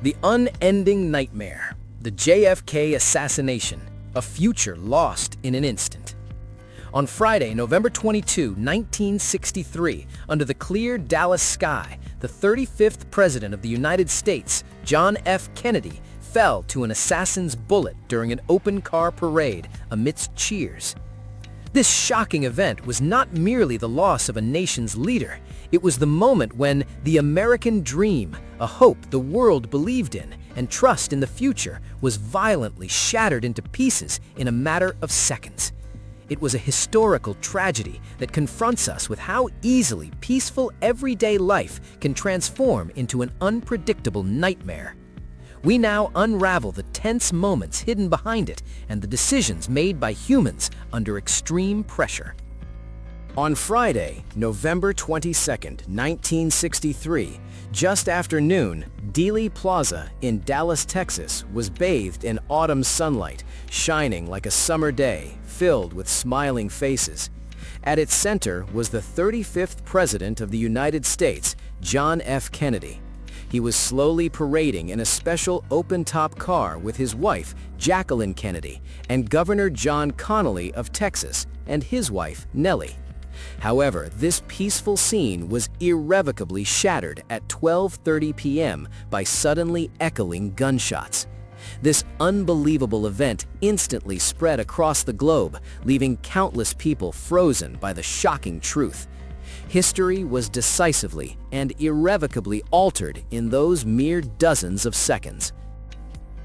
The unending nightmare, the JFK assassination, a future lost in an instant. On Friday, November 22, 1963, under the clear Dallas sky, the 35th President of the United States, John F. Kennedy, fell to an assassin's bullet during an open-car parade amidst cheers. This shocking event was not merely the loss of a nation's leader, it was the moment when the American dream, a hope the world believed in, and trust in the future was violently shattered into pieces in a matter of seconds. It was a historical tragedy that confronts us with how easily peaceful everyday life can transform into an unpredictable nightmare. We now unravel the tense moments hidden behind it and the decisions made by humans under extreme pressure. On Friday, November 22, 1963, just after noon, Dealey Plaza in Dallas, Texas, was bathed in autumn sunlight, shining like a summer day, filled with smiling faces. At its center was the 35th President of the United States, John F. Kennedy. He was slowly parading in a special open-top car with his wife, Jacqueline Kennedy, and Governor John Connally of Texas, and his wife, Nellie. However, this peaceful scene was irrevocably shattered at 12:30 p.m. by suddenly echoing gunshots. This unbelievable event instantly spread across the globe, leaving countless people frozen by the shocking truth. History was decisively and irrevocably altered in those mere dozens of seconds.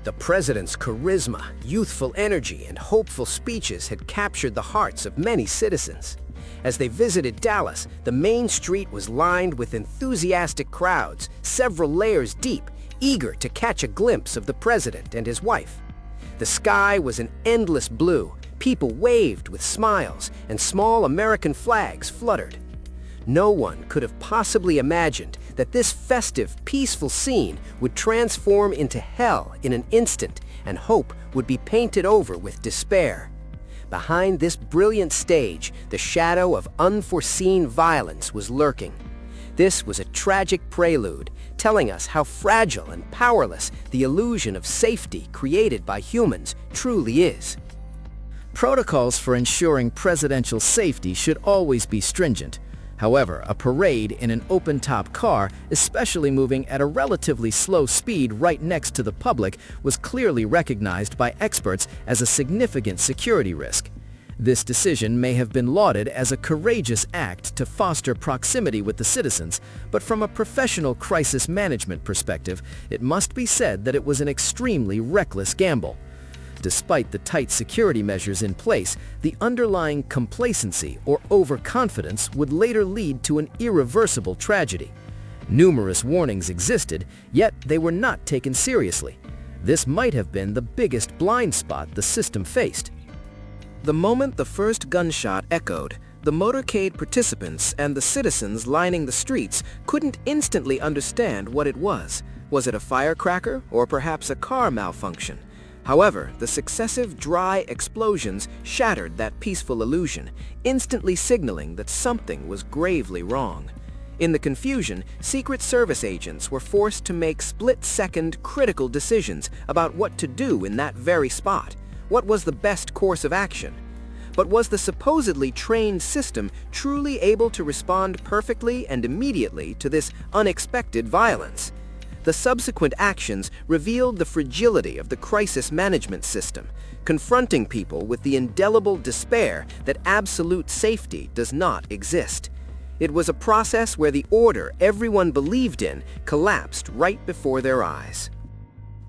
The president's charisma, youthful energy, and hopeful speeches had captured the hearts of many citizens. As they visited Dallas, the main street was lined with enthusiastic crowds, several layers deep, eager to catch a glimpse of the president and his wife. The sky was an endless blue, people waved with smiles, and small American flags fluttered. No one could have possibly imagined that this festive, peaceful scene would transform into hell in an instant, and hope would be painted over with despair. Behind this brilliant stage, the shadow of unforeseen violence was lurking. This was a tragic prelude, telling us how fragile and powerless the illusion of safety created by humans truly is. Protocols for ensuring presidential safety should always be stringent. However, a parade in an open-top car, especially moving at a relatively slow speed right next to the public, was clearly recognized by experts as a significant security risk. This decision may have been lauded as a courageous act to foster proximity with the citizens, but from a professional crisis management perspective, it must be said that it was an extremely reckless gamble. Despite the tight security measures in place, the underlying complacency or overconfidence would later lead to an irreversible tragedy. Numerous warnings existed, yet they were not taken seriously. This might have been the biggest blind spot the system faced. The moment the first gunshot echoed, the motorcade participants and the citizens lining the streets couldn't instantly understand what it was. Was it a firecracker or perhaps a car malfunction? However, the successive dry explosions shattered that peaceful illusion, instantly signaling that something was gravely wrong. In the confusion, Secret Service agents were forced to make split-second critical decisions about what to do in that very spot. What was the best course of action? But was the supposedly trained system truly able to respond perfectly and immediately to this unexpected violence? The subsequent actions revealed the fragility of the crisis management system, confronting people with the indelible despair that absolute safety does not exist. It was a process where the order everyone believed in collapsed right before their eyes.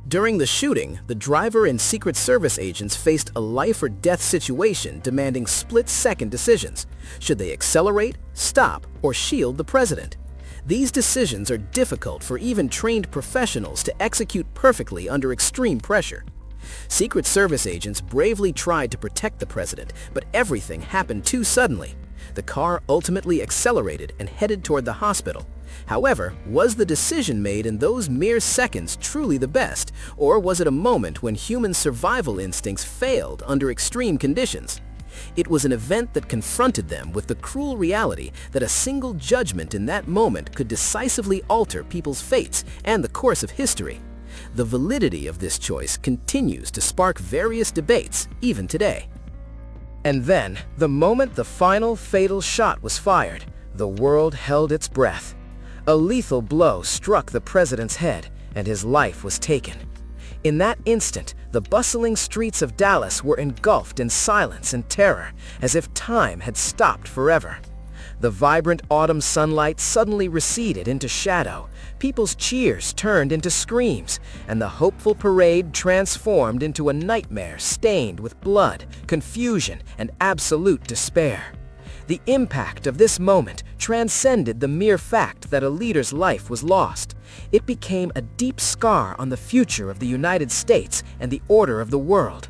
During the shooting, the driver and Secret Service agents faced a life-or-death situation demanding split-second decisions. Should they accelerate, stop, or shield the president? These decisions are difficult for even trained professionals to execute perfectly under extreme pressure. Secret Service agents bravely tried to protect the president, but everything happened too suddenly. The car ultimately accelerated and headed toward the hospital. However, was the decision made in those mere seconds truly the best, or was it a moment when human survival instincts failed under extreme conditions? It was an event that confronted them with the cruel reality that a single judgment in that moment could decisively alter people's fates and the course of history. The validity of this choice continues to spark various debates, even today. And then, the moment the final fatal shot was fired, the world held its breath. A lethal blow struck the president's head, and his life was taken. In that instant, the bustling streets of Dallas were engulfed in silence and terror, as if time had stopped forever. The vibrant autumn sunlight suddenly receded into shadow, people's cheers turned into screams, and the hopeful parade transformed into a nightmare stained with blood, confusion, and absolute despair. The impact of this moment transcended the mere fact that a leader's life was lost. It became a deep scar on the future of the United States and the order of the world.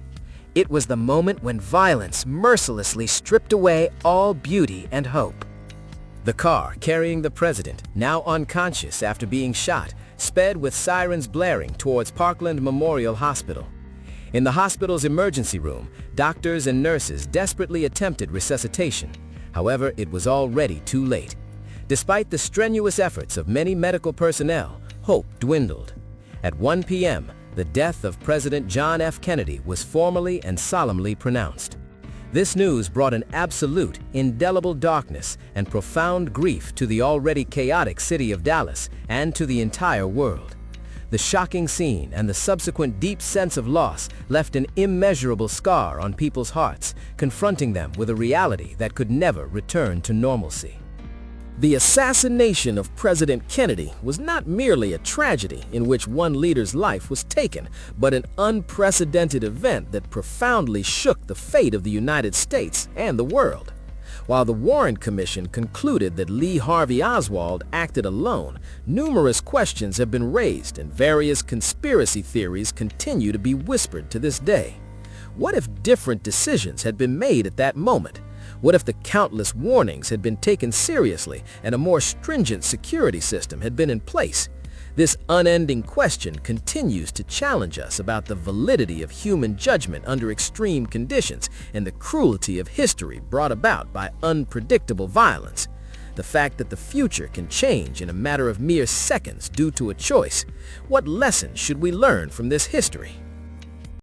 It was the moment when violence mercilessly stripped away all beauty and hope. The car carrying the president, now unconscious after being shot, sped with sirens blaring towards Parkland Memorial Hospital. In the hospital's emergency room, doctors and nurses desperately attempted resuscitation. However, it was already too late. Despite the strenuous efforts of many medical personnel, hope dwindled. At 1 p.m., the death of President John F. Kennedy was formally and solemnly pronounced. This news brought an absolute, indelible darkness and profound grief to the already chaotic city of Dallas and to the entire world. The shocking scene and the subsequent deep sense of loss left an immeasurable scar on people's hearts, confronting them with a reality that could never return to normalcy. The assassination of President Kennedy was not merely a tragedy in which one leader's life was taken, but an unprecedented event that profoundly shook the fate of the United States and the world. While the Warren Commission concluded that Lee Harvey Oswald acted alone, numerous questions have been raised and various conspiracy theories continue to be whispered to this day. What if different decisions had been made at that moment? What if the countless warnings had been taken seriously and a more stringent security system had been in place? This unending question continues to challenge us about the validity of human judgment under extreme conditions and the cruelty of history brought about by unpredictable violence. The fact that the future can change in a matter of mere seconds due to a choice. What lessons should we learn from this history?